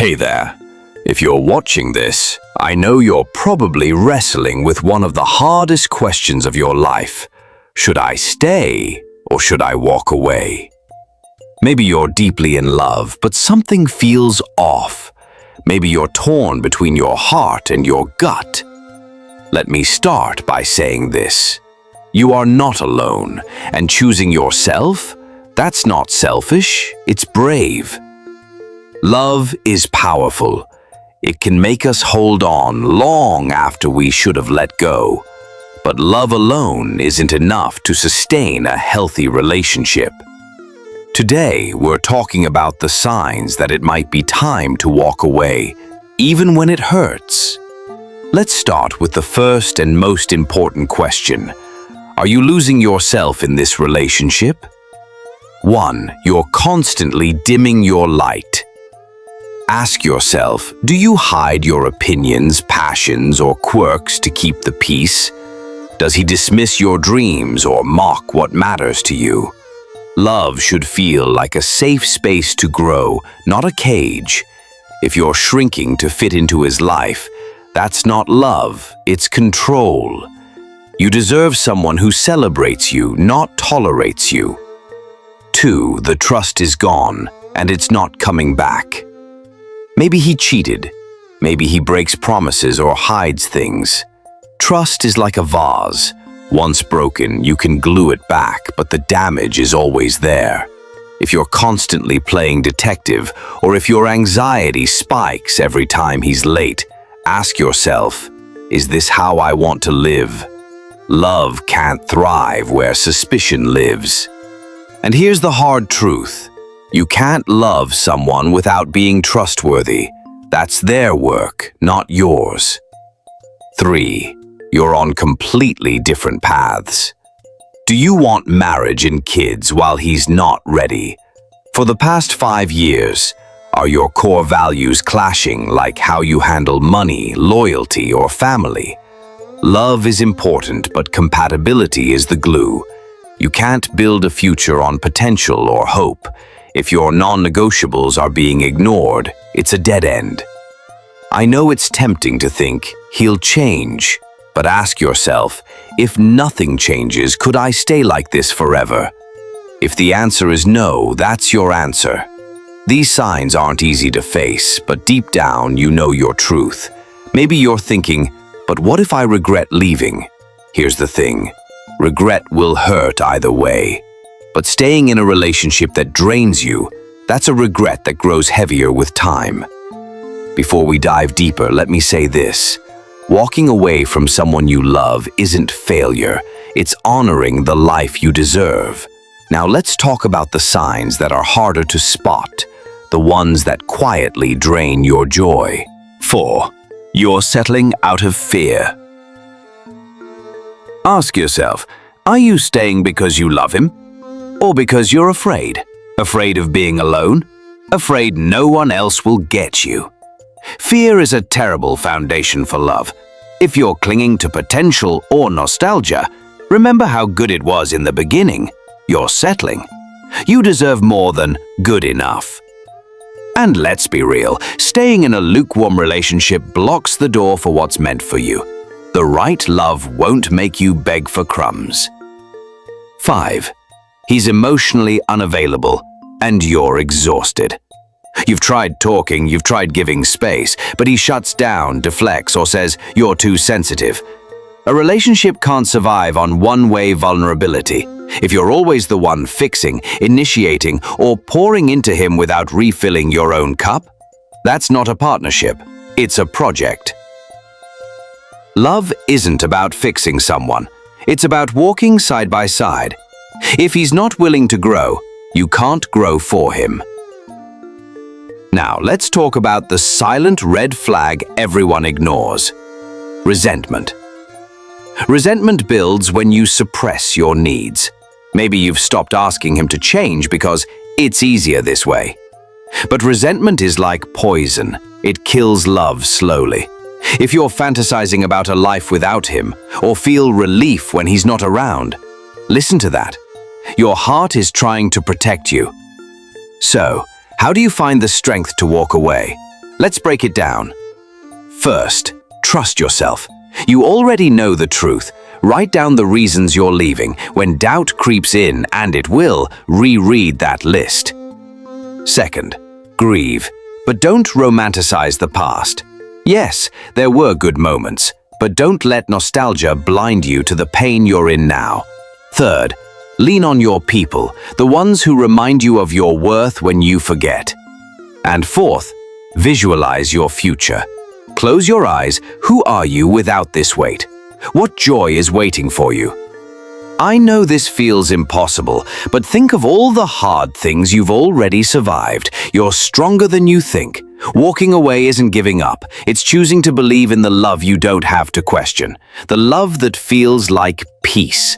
Hey there. If you're watching this, I know you're probably wrestling with one of the hardest questions of your life. Should I stay or should I walk away? Maybe you're deeply in love, but something feels off. Maybe you're torn between your heart and your gut. Let me start by saying this. You are not alone, and choosing yourself, that's not selfish, it's brave. Love is powerful. It can make us hold on long after we should have let go. But love alone isn't enough to sustain a healthy relationship. Today, we're talking about the signs that it might be time to walk away, even when it hurts. Let's start with the first and most important question. Are you losing yourself in this relationship? 1. You're constantly dimming your light. Ask yourself, do you hide your opinions, passions, or quirks to keep the peace? Does he dismiss your dreams or mock what matters to you? Love should feel like a safe space to grow, not a cage. If you're shrinking to fit into his life, that's not love, it's control. You deserve someone who celebrates you, not tolerates you. 2. The trust is gone, and it's not coming back. Maybe he cheated. Maybe he breaks promises or hides things. Trust is like a vase. Once broken, you can glue it back, but the damage is always there. If you're constantly playing detective, or if your anxiety spikes every time he's late, ask yourself, is this how I want to live? Love can't thrive where suspicion lives. And here's the hard truth. You can't love someone without being trustworthy. That's their work, not yours. 3. You're on completely different paths. Do you want marriage and kids while he's not ready? For the past 5 years, are your core values clashing, like how you handle money, loyalty, or family? Love is important, but compatibility is the glue. You can't build a future on potential or hope. If your non-negotiables are being ignored, it's a dead end. I know it's tempting to think, he'll change. But ask yourself, if nothing changes, could I stay like this forever? If the answer is no, that's your answer. These signs aren't easy to face, but deep down you know your truth. Maybe you're thinking, but what if I regret leaving? Here's the thing, regret will hurt either way. But staying in a relationship that drains you, that's a regret that grows heavier with time. Before we dive deeper, let me say this. Walking away from someone you love isn't failure, it's honoring the life you deserve. Now let's talk about the signs that are harder to spot, the ones that quietly drain your joy. 4. You're settling out of fear. Ask yourself, are you staying because you love him? Or because you're afraid? Afraid of being alone? Afraid no one else will get you? Fear is a terrible foundation for love. If you're clinging to potential or nostalgia, remember how good it was in the beginning. You're settling. You deserve more than good enough. And let's be real, staying in a lukewarm relationship blocks the door for what's meant for you. The right love won't make you beg for crumbs. 5. He's emotionally unavailable, and you're exhausted. You've tried talking, you've tried giving space, but he shuts down, deflects, or says you're too sensitive. A relationship can't survive on one-way vulnerability. If you're always the one fixing, initiating, or pouring into him without refilling your own cup, that's not a partnership, it's a project. Love isn't about fixing someone. It's about walking side by side. If he's not willing to grow, you can't grow for him. Now, let's talk about the silent red flag everyone ignores. Resentment. Resentment builds when you suppress your needs. Maybe you've stopped asking him to change because it's easier this way. But resentment is like poison. It kills love slowly. If you're fantasizing about a life without him, or feel relief when he's not around, listen to that. Your heart is trying to protect you. So, how do you find the strength to walk away? Let's break it down. First, trust yourself. You already know the truth. Write down the reasons you're leaving. When doubt creeps in, and it will, reread that list. Second, grieve. But don't romanticize the past. Yes, there were good moments, but don't let nostalgia blind you to the pain you're in now. Third, lean on your people, the ones who remind you of your worth when you forget. And fourth, visualize your future. Close your eyes. Who are you without this weight? What joy is waiting for you? I know this feels impossible, but think of all the hard things you've already survived. You're stronger than you think. Walking away isn't giving up. It's choosing to believe in the love you don't have to question. The love that feels like peace.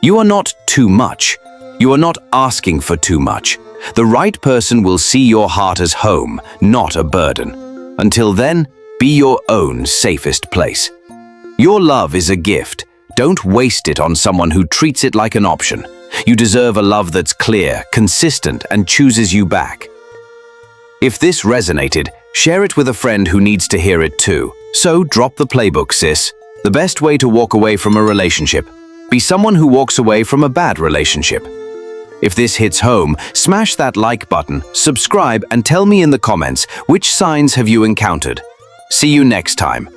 You are not too much. You are not asking for too much. The right person will see your heart as home, not a burden. Until then, be your own safest place. Your love is a gift. Don't waste it on someone who treats it like an option. You deserve a love that's clear, consistent, and chooses you back. If this resonated, share it with a friend who needs to hear it too. So drop the playbook, sis. The best way to walk away from a relationship. Be someone who walks away from a bad relationship. If this hits home, smash that like button, subscribe, and tell me in the comments which signs have you encountered. See you next time.